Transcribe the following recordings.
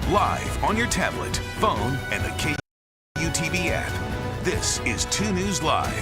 live on your tablet, phone, and the KUTV app. This is 2 News Live.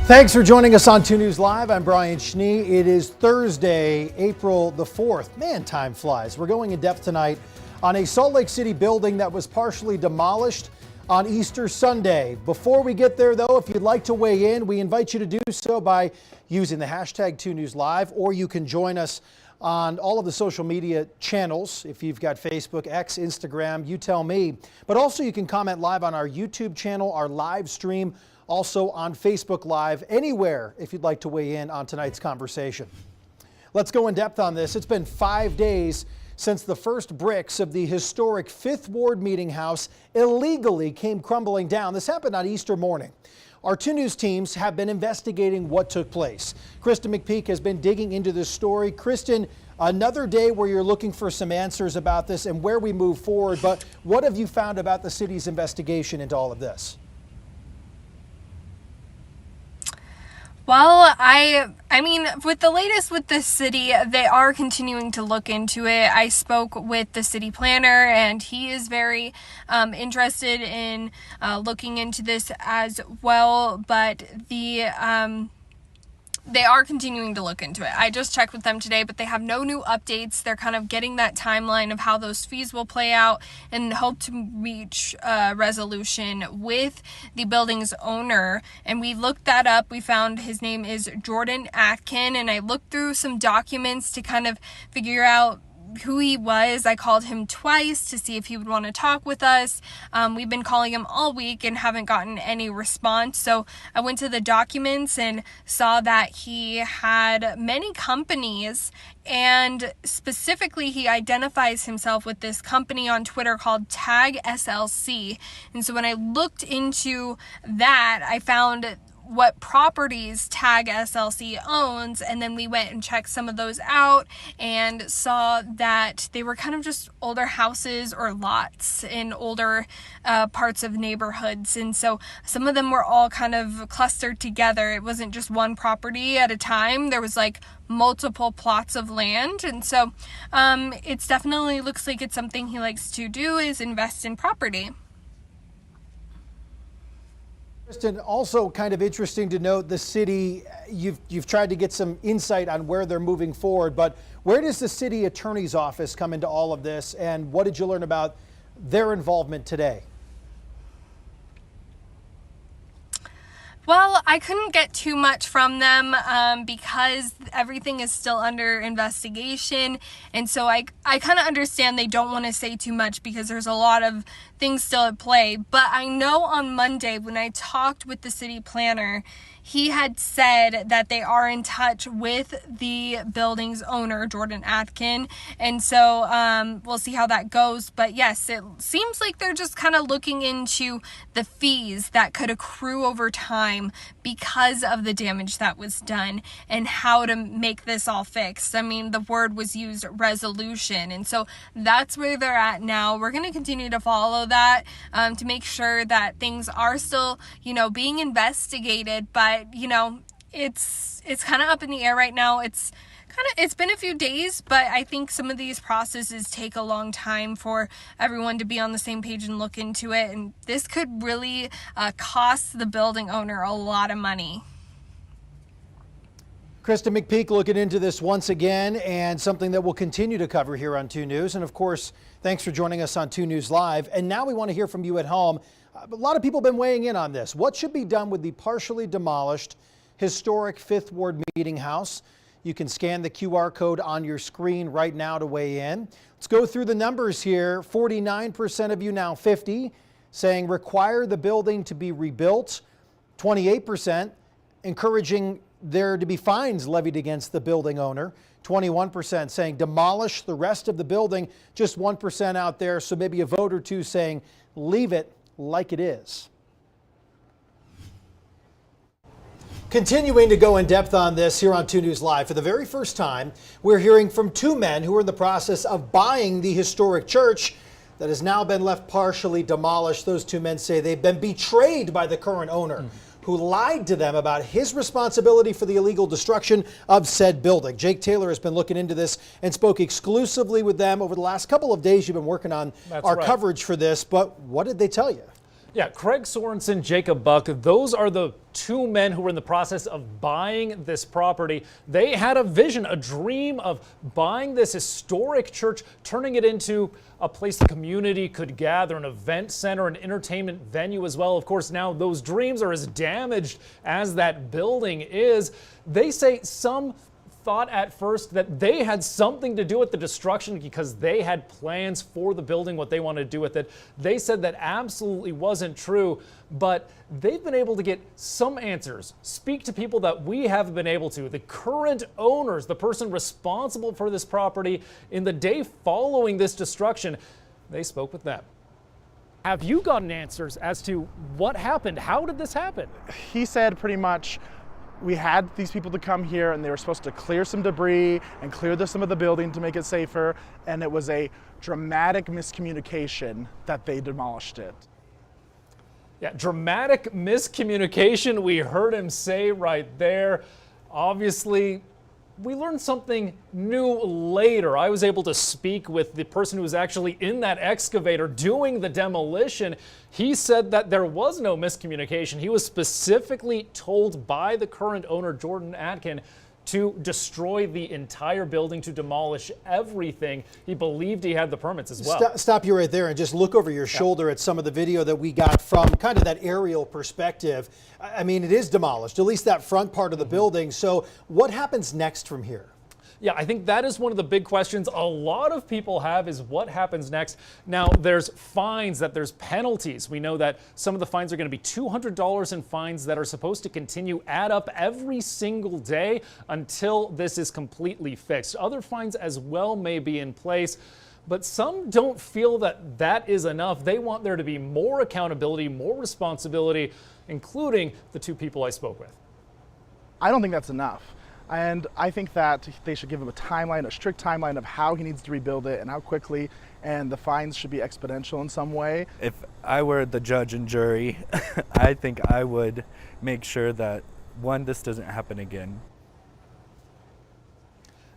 Thanks for joining us on 2 News Live. I'm Brian Schnee. It is Thursday, April the 4th. Man, time flies. We're going in depth tonight on a Salt Lake City building that was partially demolished on Easter Sunday. Before we get there, though, if you'd like to weigh in, we invite you to do so by using the hashtag 2 News Live, or you can join us on all of the social media channels. If you've got Facebook, X, Instagram, you tell me. But also you can comment live on our YouTube channel, our live stream, also on Facebook Live, anywhere if you'd like to weigh in on tonight's conversation. Let's go in depth on this. It's been 5 days since the first bricks of the historic Fifth Ward Meetinghouse illegally came crumbling down. This happened on Easter morning. Our 2 News teams have been investigating what took place. Kristen McPeak has been digging into this story. Kristen, another day where you're looking for some answers about this and where we move forward, but what have you found about the city's investigation into all of this? Well, I mean, with the latest with the city, they are continuing to look into it. I spoke with the city planner, and he is very interested in looking into this as well. But they are continuing to look into it. I just checked with them today, but they have no new updates. They're kind of getting that timeline of how those fees will play out and hope to reach a resolution with the building's owner. And we looked that up. We found his name is Jordan Atkin, and I looked through some documents to kind of figure out who he was. I called him twice to see if he would want to talk with us. We've been calling him all week and haven't gotten any response. So I went to the documents and saw that he had many companies, and specifically he identifies himself with this company on Twitter called Tag SLC. And so when I looked into that, I found what properties Tag SLC owns, and then we went and checked some of those out and saw that they were kind of just older houses or lots in older parts of neighborhoods. And so some of them were all kind of clustered together. It wasn't just one property at a time. There was like multiple plots of land. And so it's definitely looks like it's something he likes to do, is invest in property. Kristen, also kind of interesting to note the city, you've tried to get some insight on where they're moving forward, but where does the city attorney's office come into all of this, and what did you learn about their involvement today? Well, I couldn't get too much from them because everything is still under investigation. And so I kind of understand they don't want to say too much because there's a lot of things still at play. But I know on Monday when I talked with the city planner, he had said that they are in touch with the building's owner, Jordan Atkin. And so we'll see how that goes. But yes, it seems like they're just kind of looking into the fees that could accrue over time because of the damage that was done and how to make this all fixed. I mean, the word was used, resolution. And so that's where they're at now. We're going to continue to follow that to make sure that things are still, being investigated. But, it's kind of up in the air right now. It's been a few days, but I think some of these processes take a long time for everyone to be on the same page and look into it. And this could really cost the building owner a lot of money. Kristen McPeak looking into this once again, and something that we'll continue to cover here on 2 News. And of course, thanks for joining us on 2 News Live. And now we want to hear from you at home. A lot of people have been weighing in on this. What should be done with the partially demolished historic Fifth Ward Meetinghouse? You can scan the QR code on your screen right now to weigh in. Let's go through the numbers here. 49% of you, now 50, saying require the building to be rebuilt. 28% encouraging there to be fines levied against the building owner. 21% saying demolish the rest of the building. Just 1% out there, so maybe a vote or two saying leave it like it is. Continuing to go in depth on this here on 2 News Live. For the very first time, we're hearing from 2 men who are in the process of buying the historic church that has now been left partially demolished. Those 2 men say they've been betrayed by the current owner. who lied to them about his responsibility for the illegal destruction of said building. Jake Taylor has been looking into this and spoke exclusively with them over the last couple of days. You've been working on our coverage for this, but what did they tell you? Yeah, Craig Sorensen, Jacob Buck, those are the two men who were in the process of buying this property. They had a vision, a dream of buying this historic church, turning it into a place the community could gather, an event center, an entertainment venue as well. Of course, now those dreams are as damaged as that building is. They say some thought at first that they had something to do with the destruction because they had plans for the building, what they wanted to do with it. They said that absolutely wasn't true, but they've been able to get some answers, speak to people that we haven't been able to. The current owners, the person responsible for this property in the day following this destruction, they spoke with them. Have you gotten answers as to what happened? How did this happen? He said pretty much, we had these people to come here and they were supposed to clear some debris and clear some of the building to make it safer, and it was a dramatic miscommunication that they demolished it. Yeah, dramatic miscommunication, we heard him say right there. Obviously, we learned something new later. I was able to speak with the person who was actually in that excavator doing the demolition. He said that there was no miscommunication. He was specifically told by the current owner, Jordan Atkin, to destroy the entire building, to demolish everything. He believed he had the permits as well. Stop you right there and just look over your shoulder at some of the video that we got from kind of that aerial perspective. I mean, it is demolished, at least that front part of the building. So what happens next from here? Yeah, I think that is one of the big questions a lot of people have, is what happens next. Now, there's fines, there's penalties. We know that some of the fines are going to be $200 in fines that are supposed to continue, add up every single day until this is completely fixed. Other fines as well may be in place, but some don't feel that that is enough. They want there to be more accountability, more responsibility, including the two people I spoke with. I don't think that's enough. And I think that they should give him a timeline, a strict timeline of how he needs to rebuild it and how quickly, and the fines should be exponential in some way. If I were the judge and jury, I think I would make sure that, one, this doesn't happen again.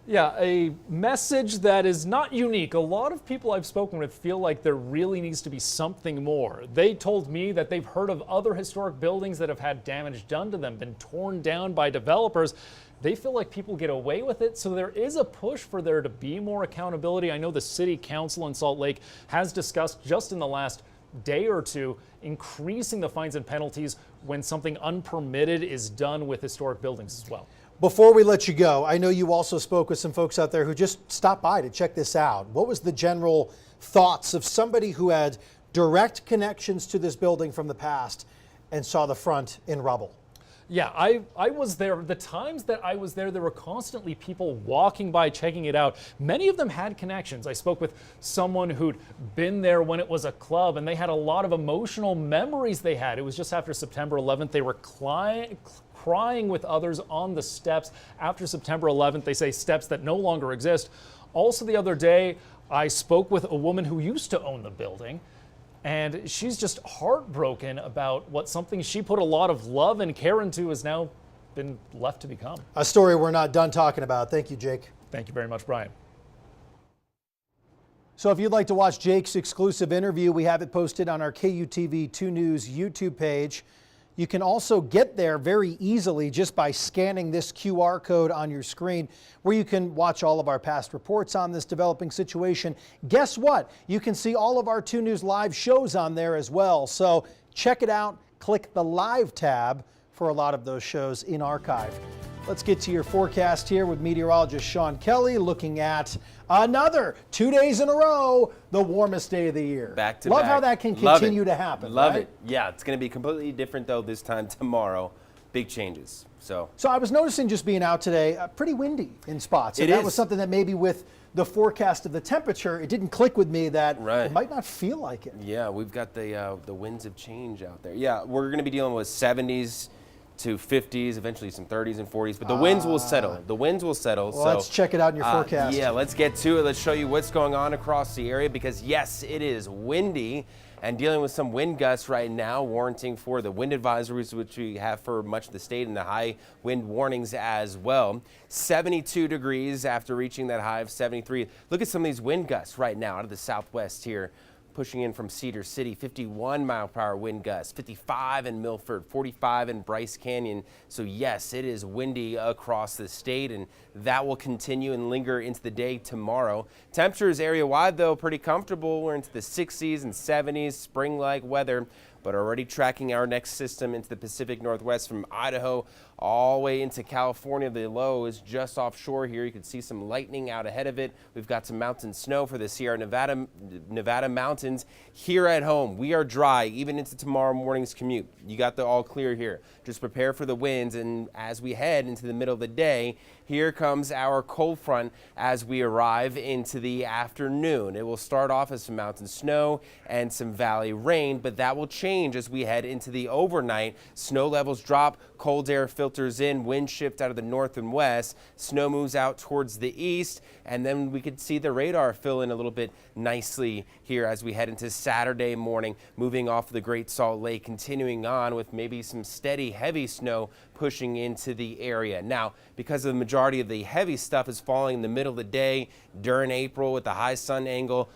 Yeah, a message that is not unique. A lot of people I've spoken with feel like there really needs to be something more. They told me that they've heard of other historic buildings that have had damage done to them, been torn down by developers. They feel like people get away with it, so there is a push for there to be more accountability. I know the city council in Salt Lake has discussed just in the last day or two increasing the fines and penalties when something unpermitted is done with historic buildings as well. Before we let you go, I know you also spoke with some folks out there who just stopped by to check this out. What was the general thoughts of somebody who had direct connections to this building from the past and saw the front in rubble? Yeah, I was there. The times that I was there, there were constantly people walking by, checking it out. Many of them had connections. I spoke with someone who'd been there when it was a club, and they had a lot of emotional memories they had. It was just after September 11th. They were crying with others on the steps after September 11th. They say steps that no longer exist. Also the other day, I spoke with a woman who used to own the building, and she's just heartbroken about what something she put a lot of love and care into has now been left to become. A story we're not done talking about. Thank you, Jake. Thank you very much, Brian. So if you'd like to watch Jake's exclusive interview, we have it posted on our KUTV 2 News YouTube page. You can also get there very easily just by scanning this QR code on your screen, where you can watch all of our past reports on this developing situation. Guess what? You can see all of our 2 News Live shows on there as well. So check it out. Click the Live tab for a lot of those shows in archive. Let's get to your forecast here with meteorologist Sean Kelly, looking at another 2 days in a row, the warmest day of the year. Back to Love back. how that can continue to happen. Love right? it. Yeah, it's going to be completely different though this time tomorrow. Big changes. So I was noticing, just being out today, pretty windy in spots. And that was something that maybe with the forecast of the temperature, it didn't click with me that it might not feel like it. Yeah, we've got the winds of change out there. Yeah, we're going to be dealing with 70s to 50s, eventually some 30s and 40s, but the winds will settle. The winds will settle. Well, let's check it out in your forecast. Yeah, let's get to it. Let's show you what's going on across the area because, yes, it is windy and dealing with some wind gusts right now, warranting for the wind advisories, which we have for much of the state, and the high wind warnings as well. 72 degrees after reaching that high of 73. Look at some of these wind gusts right now out of the southwest here, pushing in from Cedar City, 51 mile per hour wind gusts, 55 in Milford, 45 in Bryce Canyon. So yes, it is windy across the state, and that will continue and linger into the day tomorrow. Temperatures area-wide, though, pretty comfortable. We're into the 60s and 70s, spring-like weather, but already tracking our next system into the Pacific Northwest from Idaho all the way into California. The low is just offshore here. You can see some lightning out ahead of it. We've got some mountain snow for the Sierra Nevada mountains. Here at home, we are dry even into tomorrow morning's commute. You got the all clear here. Just prepare for the winds, and as we head into the middle of the day, here comes our cold front as we arrive into the afternoon. It will start off as some mountain snow and some valley rain, but that will change as we head into the overnight. Snow levels drop, cold air filters in, wind shift out of the north and west, snow moves out towards the east, and then we could see the radar fill in a little bit nicely here as we head into Saturday morning, moving off the Great Salt Lake, continuing on with maybe some steady heavy snow pushing into the area. Now, because the majority of the heavy stuff is falling in the middle of the day during April with the high sun angle,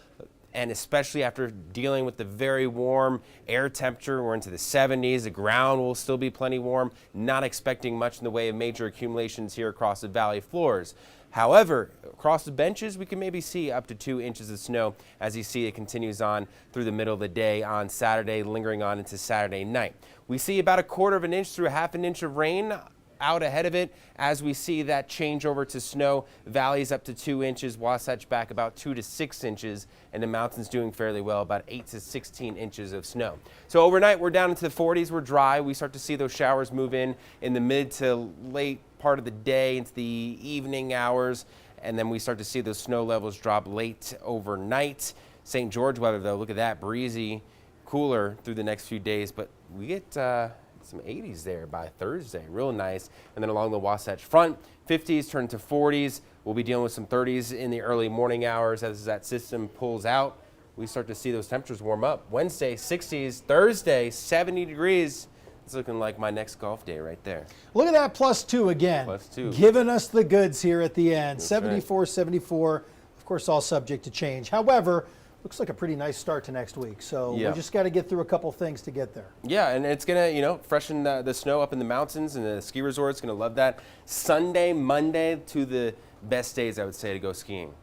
and especially after dealing with the very warm air temperature, we're into the 70s, the ground will still be plenty warm, not expecting much in the way of major accumulations here across the valley floors. However, across the benches, we can maybe see up to 2 inches of snow as you see it continues on through the middle of the day on Saturday, lingering on into Saturday night. We see about 1/4 of an inch through 1/2 an inch of rain out ahead of it as we see that change over to snow. Valleys up to 2 inches, Wasatch back about 2 to 6 inches, and the mountains doing fairly well, about 8 to 16 inches of snow. So overnight, we're down into the 40s. We're dry. We start to see those showers move in the mid to late part of the day into the evening hours, and then we start to see those snow levels drop late overnight. St. George weather, though, look at that, breezy, cooler through the next few days, but we get some 80s there by Thursday, real nice. And then along the Wasatch Front, 50s turn to 40s. We'll be dealing with some 30s in the early morning hours as that system pulls out. We start to see those temperatures warm up. Wednesday, 60s, Thursday, 70 degrees. It's looking like my next golf day right there. Look at that +2 again. +2. Giving us the goods here at the end. That's 74, right. 74, of course, all subject to change. However, looks like a pretty nice start to next week. So Yeah. we just got to get through a couple things to get there. Yeah, and it's going to, freshen the snow up in the mountains, and the ski resort's going to love that. Sunday, Monday, to the best days, I would say, to go skiing.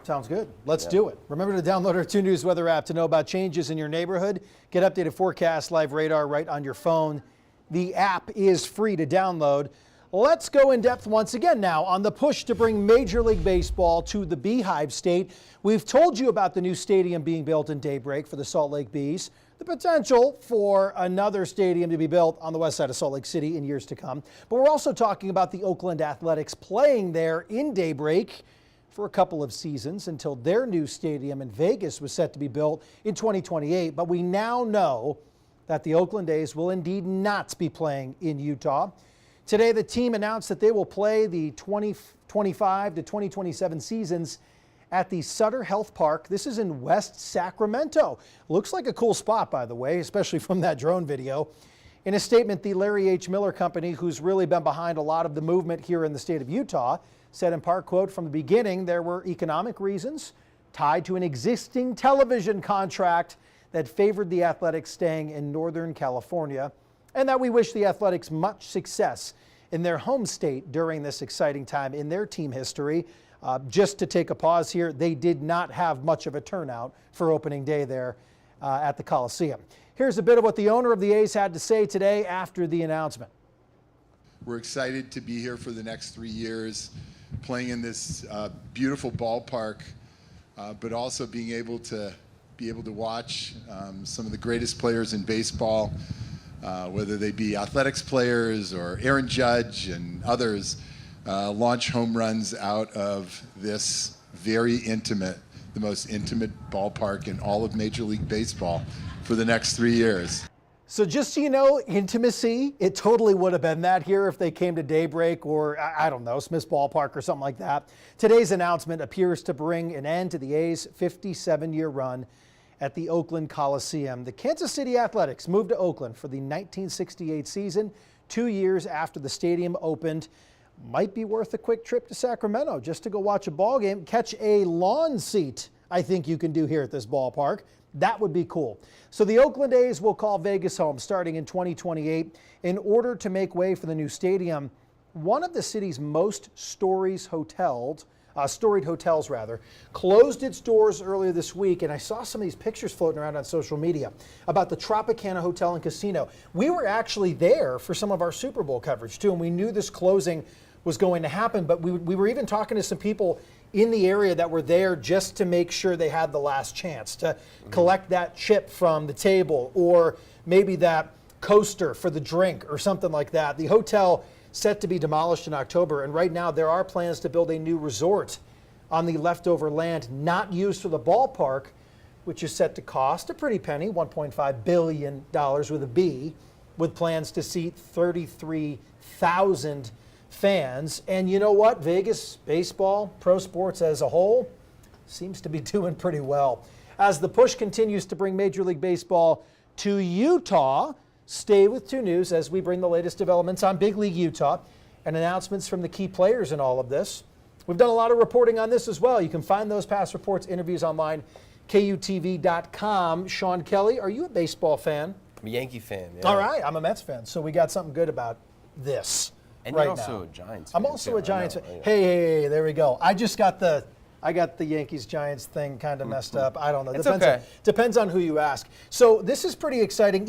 Sounds good. Let's do it. Remember to download our 2 News weather app to know about changes in your neighborhood. Get updated forecast, live radar right on your phone. The app is free to download. Let's go in depth once again now on the push to bring Major League Baseball to the Beehive State. We've told you about the new stadium being built in Daybreak for the Salt Lake Bees, the potential for another stadium to be built on the west side of Salt Lake City in years to come. But we're also talking about the Oakland Athletics playing there in Daybreak for a couple of seasons until their new stadium in Vegas was set to be built in 2028. But we now know that the Oakland A's will indeed not be playing in Utah. Today, the team announced that they will play the 2025 to 2027 seasons at the Sutter Health Park. This is in West Sacramento. Looks like a cool spot, by the way, especially from that drone video. In a statement, the Larry H. Miller Company, who's really been behind a lot of the movement here in the state of Utah, said in part, quote, "From the beginning, there were economic reasons tied to an existing television contract that favored the Athletics staying in Northern California, and that we wish the Athletics much success in their home state during this exciting time in their team history." Just to take a pause here, they did not have much of a turnout for opening day there at the Coliseum. Here's a bit of what the owner of the A's had to say today after the announcement. We're excited to be here for the next 3 years, playing in this beautiful ballpark, but also being able to watch some of the greatest players in baseball, whether they be athletics players or Aaron Judge and others, launch home runs out of this very intimate, the most intimate ballpark in all of Major League Baseball for the next 3 years. So just so you know, intimacy, it totally would have been that here if they came to Daybreak or, I don't know, Smith's Ballpark or something like that. Today's announcement appears to bring an end to the A's 57-year run at the Oakland Coliseum. The Kansas City Athletics moved to Oakland for the 1968 season, 2 years after the stadium opened. Might be worth a quick trip to Sacramento just to go watch a ball game, catch a lawn seat, I think you can do here at this ballpark. That would be cool. So the Oakland A's will call Vegas home starting in 2028 in order to make way for the new stadium. One of the city's most storied hotels, closed its doors earlier this week, and I saw some of these pictures floating around on social media about the Tropicana Hotel and Casino. We were actually there for some of our Super Bowl coverage too, and we knew this closing was going to happen, but we were even talking to some people in the area that were there just to make sure they had the last chance to collect that chip from the table, or maybe that coaster for the drink or something like that. The hotel set to be demolished in October, and right now there are plans to build a new resort on the leftover land not used for the ballpark, which is set to cost a pretty penny, $1.5 billion with a B, with plans to seat 33,000 fans. And you know what? Vegas baseball, pro sports as a whole, seems to be doing pretty well. As the push continues to bring Major League Baseball to Utah, stay with 2 News as we bring the latest developments on Big League Utah and announcements from the key players in all of this. We've done a lot of reporting on this as well. You can find those past reports, interviews online, KUTV.com. Sean Kelly, are you a baseball fan? I'm a Yankee fan. Yeah. All right, I'm a Mets fan, so we got something good about this. And right you're also now. a Giants fan. I'm also too. a Giants fan. Yeah. Hey, there we go. I got the Yankees-Giants thing kind of messed up. I don't know. It's okay. Depends on who you ask. So this is pretty exciting. Even